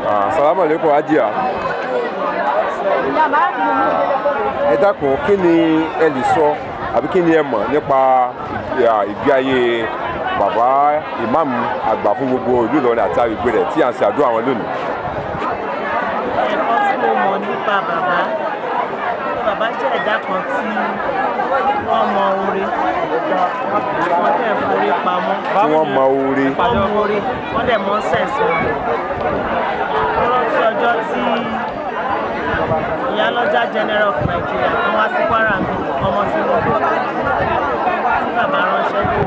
Assalamu alaikum Ajia. Ẹ dákun kí ni ẹ lè sọ àbí kí ni ẹ mọ̀ nípa ìgbé ayé bàbá Imam àgbà fún gbogbo ìlú Ìlọrin àti agbègbè rẹ̀ tí à ń ṣe àdúrà wọn lónìí. Ẹ̀kọ́ tí mo mọ̀ nípa bàbá jẹ́ ẹ̀dá kan tí wọ́n mọ oore, wọ́n dẹ̀ forí pamọ́. Wọ́n mọ oore. Wọ́n dẹ̀ mọ sẹ̀sì oore. Mo rántí ọjọ́ tí Ìyálọ General of Nigeria wọ́n wá sí Kwara mi, ọmọ tí mo gbọ́ tí bàbá ránṣẹ́ lé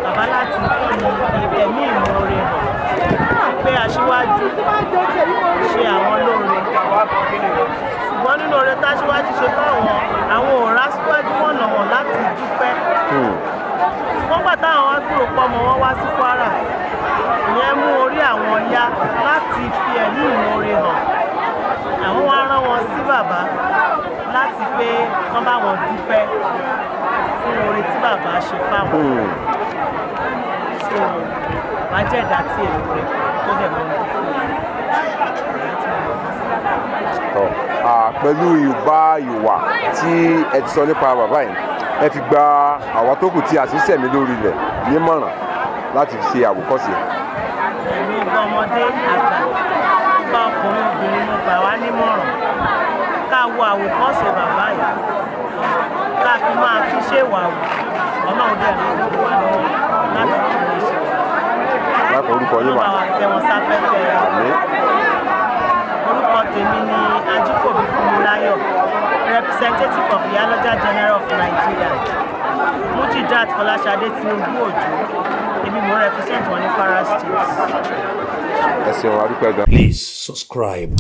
bàbá láti fi ẹ̀mí ìmoore hàn pé aṣíwájú ṣe àwọn lóore. Ṣùgbọ́n nínú oore táṣíwájú ṣe fáwọn àwọn òrá síwájú wọ̀nà wọn láti dúpẹ́. Wọ́n gbà táwọn wá kúrò pọ́mọ wọn wá sí Kwara, ìyẹn mú orí àwọn yá láti fi ẹ̀mí ìmoore hàn. Àwọn wá rán wọn sí bàbá láti pé kán bá wọn dúpẹ́ fún oore tí bàbá ṣe fáwọn. So bàbá jẹ́ ẹ̀dá tí èlò rẹ̀ tó dẹ̀ mọ́ pẹ̀lú ìwà tí ẹ ti sọ nípa bàbá yìí, ẹ fi gba àwa tó kù tí a sì sẹ̀mí lórí ilẹ̀ nímọ̀ràn láti ṣe àwòkọ́ṣe. Ẹ̀mí ọmọdé àgbà bá ọkùnrin obìnrin mo gbà wá nímọ̀ràn ká wo àwòkọ́ṣe bàbá yìí ká fi máa fi ṣèwà wò Ọlọ́run dẹ̀ ló wà lọ́wọ́ láti fi lè ṣe. Láti orúkọ yín mà. Ọlọ́run àwọn àtẹ̀wọ̀n sáfẹ́fẹ́. Orúkọ tèmi ni Ajikobi representative of Ìyálọ General of Nigeria. Folashade Ojú. Èmi mo represent wọn ní Kwara State. Ẹ ṣeun, a dúpẹ́ gan. Please subscribe.